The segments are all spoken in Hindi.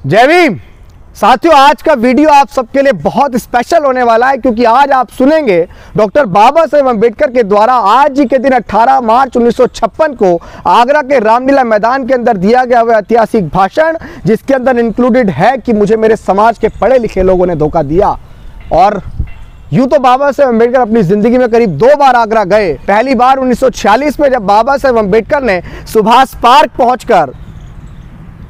जय भीम। साथियों, आज का वीडियो आप सबके लिए बहुत स्पेशल होने वाला है क्योंकि आज आप सुनेंगे डॉक्टर बाबा साहेब अम्बेडकर के द्वारा आज ही के दिन 18 मार्च 1956 को आगरा के रामलीला मैदान के अंदर दिया गया हुआ ऐतिहासिक भाषण, जिसके अंदर इंक्लूडेड है कि मुझे मेरे समाज के पढ़े लिखे लोगों ने धोखा दिया। और यूं तो बाबा साहेब अम्बेडकर अपनी जिंदगी में करीब 2 बार आगरा गए। पहली बार 1946 में जब बाबा साहेब अम्बेडकर ने सुभाष पार्क पहुंचकर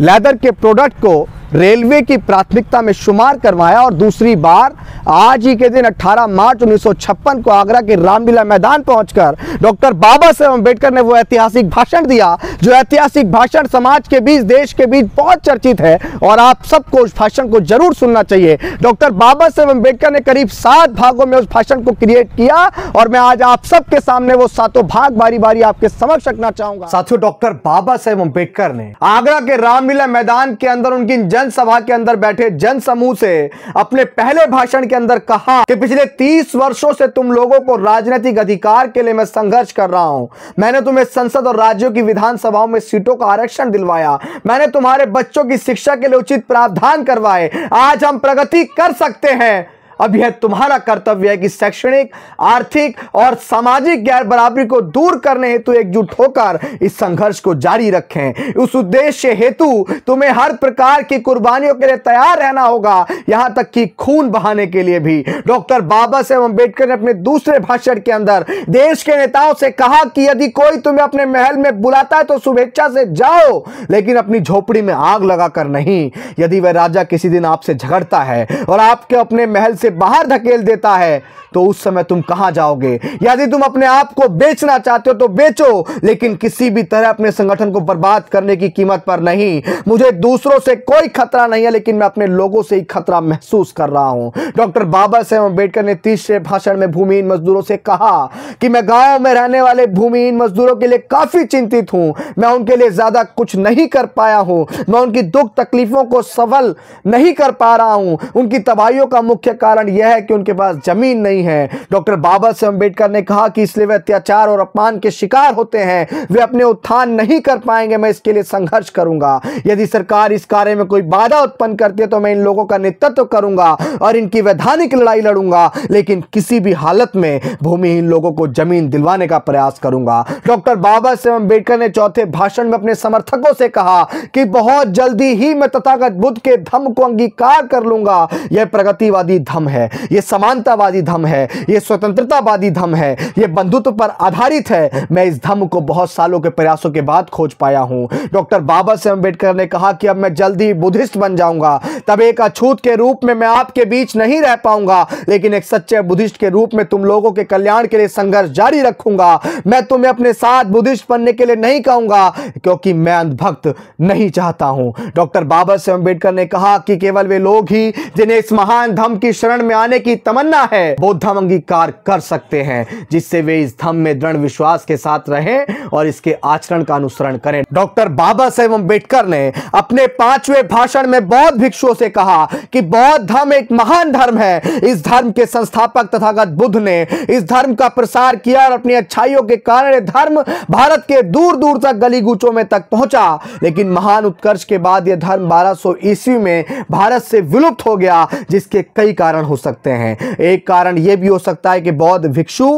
लेदर के प्रोडक्ट को रेलवे की प्राथमिकता में शुमार करवाया, और दूसरी बार आज ही के दिन 18 मार्च 1956 को आगरा के रामलीला मैदान पहुंचकर डॉक्टर बाबा साहेब अम्बेडकर ने वो ऐतिहासिक भाषण दिया, जो ऐतिहासिक भाषण समाज के बीच, देश के बीच बहुत चर्चित है और आप सबको उस भाषण को जरूर सुनना चाहिए। डॉक्टर बाबा साहेब अम्बेडकर ने करीब 7 भागों में उस भाषण को क्रिएट किया और मैं आज आप सबके सामने वो 7 भाग बारी बारी आपके समक्ष रखना चाहूंगा। साथियों, डॉक्टर बाबा साहेब अम्बेडकर ने आगरा के रामलीला मैदान के अंदर उनकी जनसभा के अंदर बैठे जन समूह से अपने पहले भाषण के अंदर कहा कि पिछले 30 वर्षों से तुम लोगों को राजनीतिक अधिकार के लिए मैं संघर्ष कर रहा हूं। मैंने तुम्हें संसद और राज्यों की विधानसभाओं में सीटों का आरक्षण दिलवाया। मैंने तुम्हारे बच्चों की शिक्षा के लिए उचित प्रावधान करवाए। आज हम प्रगति कर सकते हैं। अब यह तुम्हारा कर्तव्य है कि शैक्षणिक, आर्थिक और सामाजिक गैर बराबरी को दूर करने हेतु एकजुट होकर इस संघर्ष को जारी रखें। उस उद्देश्य हेतु तुम्हें हर प्रकार की कुर्बानियों के लिए तैयार रहना होगा, यहां तक कि खून बहाने के लिए भी। डॉक्टर बाबा साहेब अम्बेडकर ने अपने दूसरे भाषण के अंदर देश के नेताओं से कहा कि यदि कोई तुम्हें अपने महल में बुलाता है तो शुभेच्छा से जाओ, लेकिन अपनी झोपड़ी में आग लगाकर नहीं। यदि वह राजा किसी दिन आपसे झगड़ता है और आपके अपने महल से बाहर धकेल देता है तो उस समय तुम कहां जाओगे? यदि तुम अपने आप को बेचना चाहते हो तो बेचो, लेकिन किसी भी तरह अपने संगठन को बर्बाद करने की कीमत पर नहीं। मुझे दूसरों से कोई खतरा नहीं है, लेकिन मैं अपने लोगों से ही खतरा महसूस कर रहा हूं। डॉक्टर बाबा साहेब अम्बेडकर ने तीसरे भाषण में भूमिहीन मजदूरों से कहा कि मैं गांव में रहने वाले भूमिहीन मजदूरों के लिए काफी चिंतित हूं। मैं उनके लिए ज्यादा कुछ नहीं कर पाया हूं। मैं उनकी दुख तकलीफों को सफल नहीं कर पा रहा हूं। उनकी तबाहियों का मुख्य कारण यह है कि उनके पास जमीन नहीं है। डॉक्टर बाबा साहेब अम्बेडकर ने कहा कि इसलिए वे अत्याचार और अपमान के शिकार होते हैं। वे अपने उत्थान नहीं कर पाएंगे। मैं इसके लिए संघर्ष करूंगा। यदि सरकार इस कार्य में कोई बाधा उत्पन्न करती है तो मैं इन लोगों का नेतृत्व करूंगा और इनकी वैधानिक लड़ाई लड़ूंगा, लेकिन किसी भी हालत में भूमिहीन लोगों को जमीन दिलवाने का प्रयास करूंगा। डॉक्टर बाबा साहेब अम्बेडकर ने चौथे भाषण में अपने समर्थकों से कहा कि बहुत जल्दी ही मैं तथागत बुद्ध के धम्म को अंगीकार कर लूंगा। यह प्रगतिवादी धम्म है, यह समानतावादी धम्म है, यह स्वतंत्रतावादी धम्म है, यह बंधुत्व पर आधारित है। मैं इस धम्म को बहुत सालों के प्रयासों के बाद खोज पाया हूं। डॉक्टर बाबा साहेब अम्बेडकर ने कहा कि अब मैं जल्दी बुद्धिस्ट बन जाऊंगा। तब एक अछूत के रूप में मैं आपके बीच नहीं रह पाऊंगा, लेकिन एक सच्चे बुद्धिस्ट के रूप में तुम लोगों के कल्याण के लिए संघर्ष जारी रखूंगा। मैं तुम्हें अपने साथ बुद्धिस्ट बनने के लिए नहीं कहूंगा, क्योंकि मैं अंधभक्त नहीं चाहता हूं। डॉक्टर बाबा साहेब अम्बेडकर ने कहा कि केवल वे लोग ही जिन्हें इस महान धम्म की शरण में आने की तमन्ना है वो धम्म अंगीकार कर सकते हैं, जिससे वे इस धम्म में दृढ़ विश्वास के साथ रहें और इसके आचरण का अनुसरण करें। डॉक्टर बाबा साहेब अम्बेडकर ने अपने 5वें भाषण में बौद्ध भिक्षुओं से कहा कि बौद्ध धर्म एक महान धर्म है। इस धर्म के संस्थापक तथागत बुद्ध ने इस धर्म का प्रसार किया और अपनी अच्छाइयों के कारण धर्म भारत के दूर दूर तक गली कूचों में तक पहुंचा। लेकिन महान उत्कर्ष के बाद यह धर्म 1200 ईस्वी में भारत से विलुप्त हो गया, जिसके कई कारण हो सकते हैं। एक कारण यह भी हो सकता है कि बौद्ध भिक्षु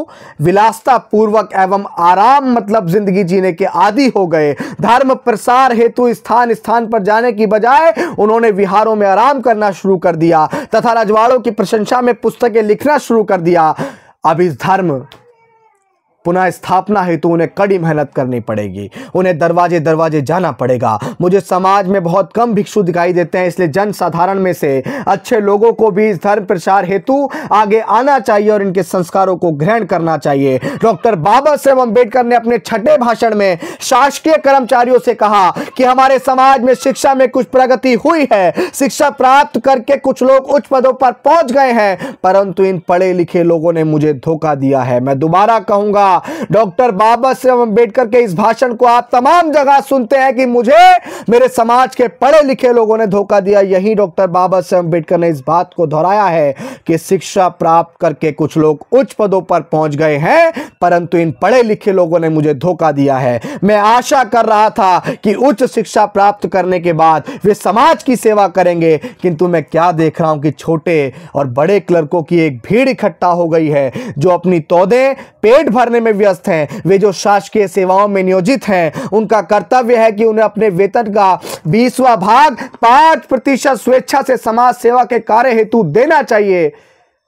विलासता पूर्वक एवं आराम मतलब जिंदगी जीने के आदी हो गए। धर्म प्रसार हेतु स्थान स्थान पर जाने की बजाय उन्होंने विहारों में आराम करना शुरू कर दिया तथा रजवाड़ों की प्रशंसा में पुस्तकें लिखना शुरू कर दिया। अब इस धर्म पुनः स्थापना हेतु उन्हें कड़ी मेहनत करनी पड़ेगी। उन्हें दरवाजे दरवाजे जाना पड़ेगा। मुझे समाज में बहुत कम भिक्षु दिखाई देते हैं, इसलिए जन साधारण में से अच्छे लोगों को भी इस धर्म प्रसार हेतु आगे आना चाहिए और इनके संस्कारों को ग्रहण करना चाहिए। डॉक्टर बाबा साहेब अम्बेडकर ने अपने 6ठे भाषण में शासकीय कर्मचारियों से कहा कि हमारे समाज में शिक्षा में कुछ प्रगति हुई है। शिक्षा प्राप्त करके कुछ लोग उच्च पदों पर पहुंच गए हैं, परंतु इन पढ़े लिखे लोगों ने मुझे धोखा दिया है। मैं दोबारा कहूंगा डॉक्टर बाबा साहेब अम्बेडकर के इस भाषण को आप तमाम जगह सुनते हैं कि मुझे मेरे समाज के पढ़े लिखे लोगों ने धोखा दिया। यही डॉक्टर बाबा साहेब अम्बेडकर ने इस बात को दोहराया है कि शिक्षा प्राप्त करके कुछ लोग उच्च पदों पर पहुंच गए हैं, परंतु इन पढ़े लिखे लोगों ने मुझे धोखा दिया है। मैं आशा कर रहा था कि उच्च शिक्षा प्राप्त करने के बाद वे समाज की सेवा करेंगे, किंतु मैं क्या देख रहा हूं कि छोटे और बड़े क्लर्कों की एक भीड़ इकट्ठा हो गई है जो अपनी तौदे पेट भरने में व्यस्त हैं। वे जो शासकीय सेवाओं में नियोजित हैं, उनका कर्तव्य है कि उन्हें अपने वेतन का 20वां भाग 5% स्वेच्छा से समाज सेवा के कार्य हेतु देना चाहिए,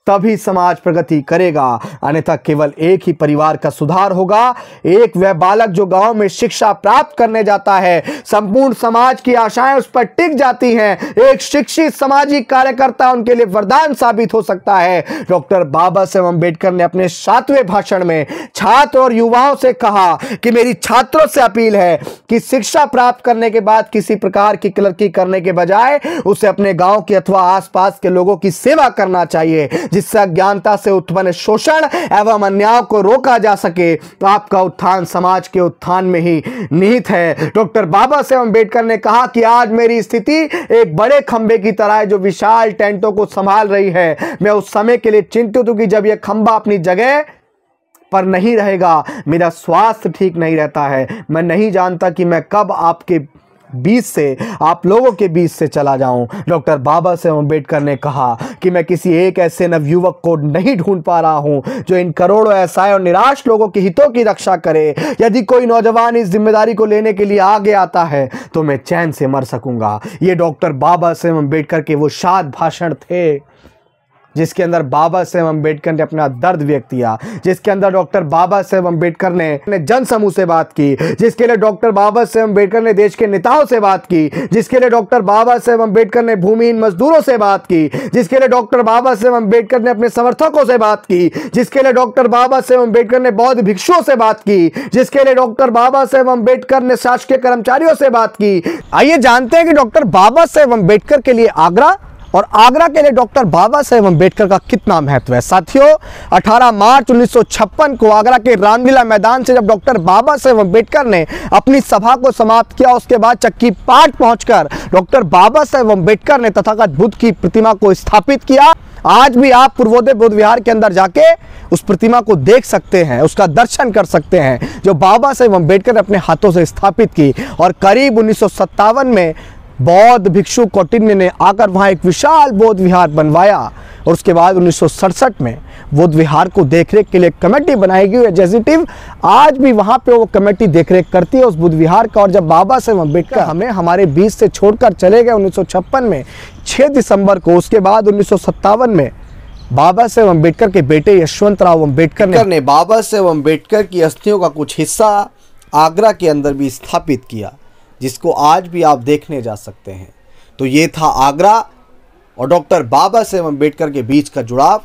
तभी समाज प्रगति करेगा, अन्यथा केवल एक ही परिवार का सुधार होगा। एक वह बालक जो गांव में शिक्षा प्राप्त करने जाता है, संपूर्ण समाज की आशाएं उस पर टिक जाती हैं। एक शिक्षित सामाजिक कार्यकर्ता उनके लिए वरदान साबित हो सकता है। डॉक्टर बाबा साहेब अम्बेडकर ने अपने 7वें भाषण में छात्र और युवाओं से कहा कि मेरी छात्रों से अपील है कि शिक्षा प्राप्त करने के बाद किसी प्रकार की क्लर्की करने के बजाय उसे अपने गांव के अथवा आसपास के लोगों की सेवा करना चाहिए, जिससे अज्ञानता से उत्पन्न शोषण एवं अन्याय को रोका जा सके। तो आपका उत्थान समाज के उत्थान में ही निहित है। डॉक्टर बाबा साहेब अम्बेडकर ने कहा कि आज मेरी स्थिति एक बड़े खंबे की तरह है जो विशाल टेंटों को संभाल रही है। मैं उस समय के लिए चिंतित हूं कि जब यह खंबा अपनी जगह पर नहीं रहेगा, मेरा स्वास्थ्य ठीक नहीं रहता है। मैं नहीं जानता कि मैं कब आपके बीच से, आप लोगों के बीच से चला जाऊं। डॉक्टर बाबा साहेब अम्बेडकर ने कहा कि मैं किसी एक ऐसे नवयुवक को नहीं ढूंढ पा रहा हूं जो इन करोड़ों असहाय और निराश लोगों के हितों की रक्षा करे। यदि कोई नौजवान इस जिम्मेदारी को लेने के लिए आगे आता है तो मैं चैन से मर सकूंगा। ये डॉक्टर बाबा साहेब अम्बेडकर के वो शाद भाषण थे जिसके अंदर बाबा साहेब अम्बेडकर ने अपना दर्द व्यक्त किया, जिसके अंदर डॉक्टर बाबा साहेब अम्बेडकर ने जन समूह से बात की, जिसके लिए डॉक्टर बाबा साहेब अम्बेडकर ने देश के नेताओं से बात की, जिसके लिए डॉक्टर बाबा साहेब अम्बेडकर ने भूमिहीन मजदूरों से बात की, जिसके लिए डॉक्टर बाबा साहेब अम्बेडकर ने अपने समर्थकों से बात की, जिसके लिए डॉक्टर बाबा साहेब अम्बेडकर ने बौद्ध भिक्षुओं से बात की, जिसके लिए डॉक्टर बाबा साहेब अम्बेडकर ने शासकीय कर्मचारियों से बात की। आइए जानते हैं कि डॉक्टर बाबा साहेब अम्बेडकर के लिए आगरा और आगरा के लिए डॉक्टर बाबा साहेब अम्बेडकर का कितना महत्व है। साथियों, 18 मार्च 1956 को आगरा के रामलीला मैदान से जब डॉक्टर बाबा साहेब अम्बेडकर ने अपनी सभा को समाप्त किया, उसके बाद चक्की पाट पहुंचकर डॉक्टर बाबा साहेब अम्बेडकर ने तथागत बुद्ध की प्रतिमा को स्थापित किया। आज भी आप पूर्वोदय बुद्ध विहार के अंदर जाके उस प्रतिमा को देख सकते हैं, उसका दर्शन कर सकते हैं, जो बाबा साहेब अम्बेडकर ने अपने हाथों से स्थापित की। और करीब 1957 में बौद्ध भिक्षु कौटिन्य ने आकर वहां एक विशाल बौद्ध विहार बनवाया और उसके बाद 1967 में बौद्ध विहार को देखरेख के लिए कमेटी बनाई गई। एग्जीक्यूटिव आज भी वहां पे वो कमेटी देखरेख करती है उस बुद्ध विहार का। और जब बाबा साहेब अम्बेडकर हमें हमारे बीच से छोड़कर चले गए 1956 में 6 दिसंबर को, उसके बाद 1957 में बाबा साहेब अम्बेडकर के बेटे यशवंतराव अम्बेडकर ने बाबा साहेब अम्बेडकर की अस्थियों का कुछ हिस्सा आगरा के अंदर भी स्थापित किया, जिसको आज भी आप देखने जा सकते हैं। तो ये था आगरा और डॉक्टर बाबा साहेब अम्बेडकर के बीच का जुड़ाव।